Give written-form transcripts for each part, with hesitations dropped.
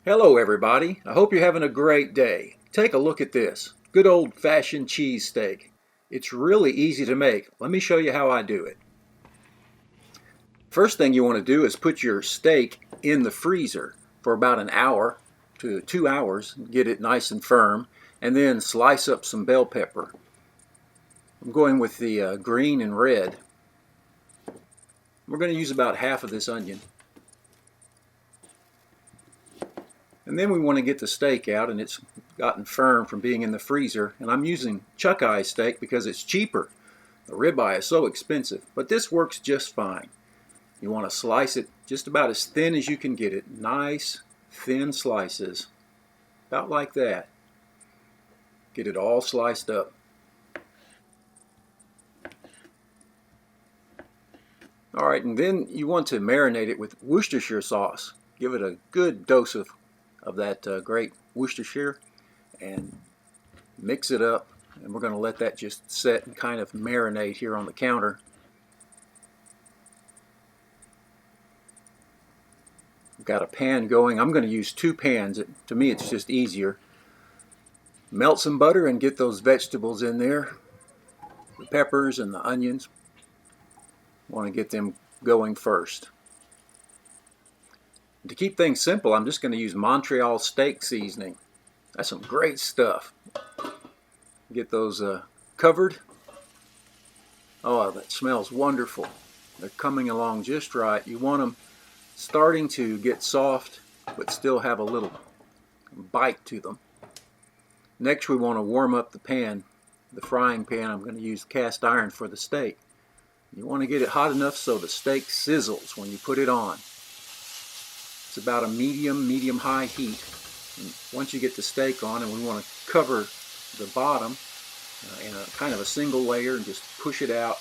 Hello everybody, I hope you're having a great day. Take a look at this, good old-fashioned cheese steak. It's really easy to make. Let me show you how I do it. First thing you want to do is put your steak in the freezer for about an hour to 2 hours, get it nice and firm, and then slice up some bell pepper. I'm going with the green and red. We're going to use about half of this onion. And then we want to get the steak out, and it's gotten firm from being in the freezer. And I'm using chuck eye steak because it's cheaper. The ribeye is so expensive, but this works just fine. You want to slice it just about as thin as you can get it. Nice, thin slices. About like that. Get it all sliced up. Alright, and then you want to marinate it with Worcestershire sauce. Give it a good dose of that great Worcestershire and mix it up, and we're going to let that just set and kind of marinate here on the counter. I've got a pan going. I'm going to use two pans. To me it's just easier. Melt some butter and get those vegetables in there, the peppers and the onions. Want to get them going first. To keep things simple, I'm just going to use Montreal steak seasoning. That's some great stuff. Get those covered. Oh, that smells wonderful. They're coming along just right. You want them starting to get soft, but still have a little bite to them. Next, we want to warm up the pan, the frying pan. I'm going to use cast iron for the steak. You want to get it hot enough so the steak sizzles when you put it on. It's about a medium-high heat. And once you get the steak on, and we want to cover the bottom in a kind of a single layer and just push it out.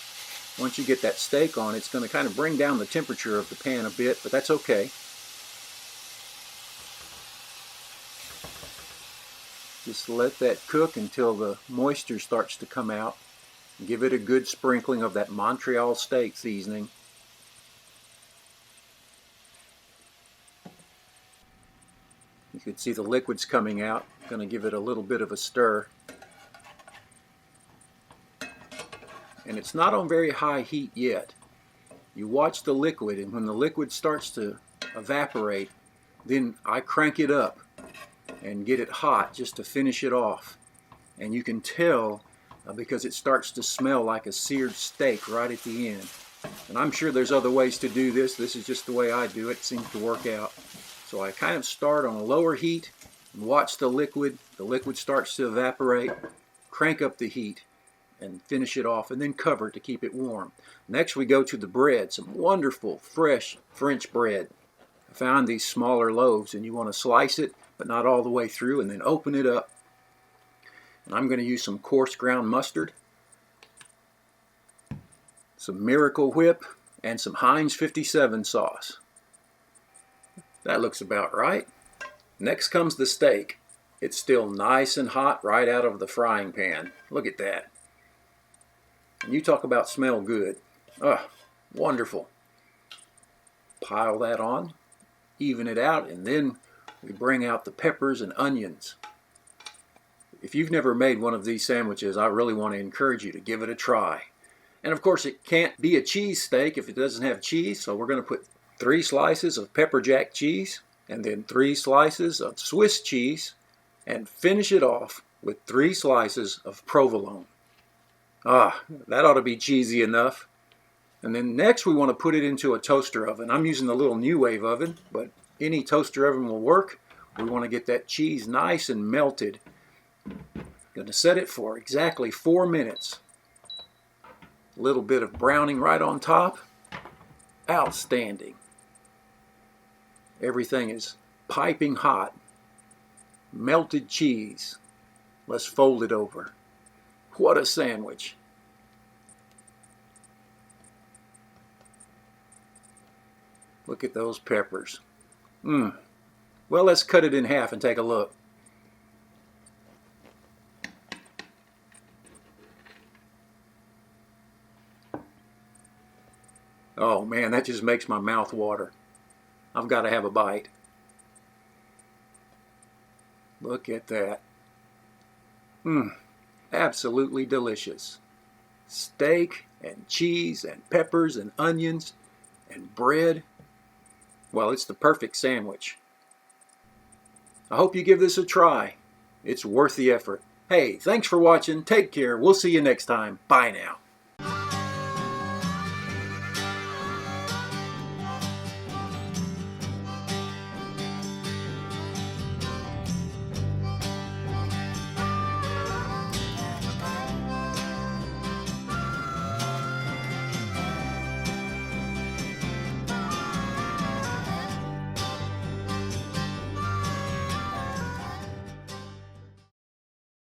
Once you get that steak on, it's going to kind of bring down the temperature of the pan a bit, but that's okay. Just let that cook until the moisture starts to come out. Give it a good sprinkling of that Montreal steak seasoning. You can see the liquids coming out. Going to give it a little bit of a stir. And it's not on very high heat yet. You watch the liquid, and when the liquid starts to evaporate, then I crank it up and get it hot just to finish it off. And you can tell because it starts to smell like a seared steak right at the end. And I'm sure there's other ways to do this. This is just the way I do it. It seems to work out. So I kind of start on a lower heat and watch the liquid. The liquid starts to evaporate, crank up the heat and finish it off, and then cover to keep it warm. Next we go to the bread, some wonderful fresh French bread. I found these smaller loaves, and you want to slice it but not all the way through, and then open it up. And I'm going to use some coarse ground mustard, some Miracle Whip, and some Heinz 57 sauce. That looks about right. Next comes the steak. It's still nice and hot right out of the frying pan. Look at that. And you talk about smell good. Ah, wonderful. Pile that on, even it out, and then we bring out the peppers and onions. If you've never made one of these sandwiches, I really want to encourage you to give it a try. And of course, it can't be a cheese steak if it doesn't have cheese, so we're going to put 3 slices of pepper jack cheese, and then 3 slices of Swiss cheese, and finish it off with 3 slices of provolone. Ah, that ought to be cheesy enough. And then next we want to put it into a toaster oven. I'm using the little New Wave oven, but any toaster oven will work. We want to get that cheese nice and melted. Going to set it for exactly 4 minutes. A little bit of browning right on top. Outstanding. Everything is piping hot. Melted cheese. Let's fold it over. What a sandwich. Look at those peppers. Well, let's cut it in half and take a look. Oh man, that just makes my mouth water. I've got to have a bite. Look at that. Absolutely delicious. Steak and cheese and peppers and onions and bread. Well, it's the perfect sandwich. I hope you give this a try. It's worth the effort. Hey, thanks for watching. Take care. We'll see you next time. Bye now.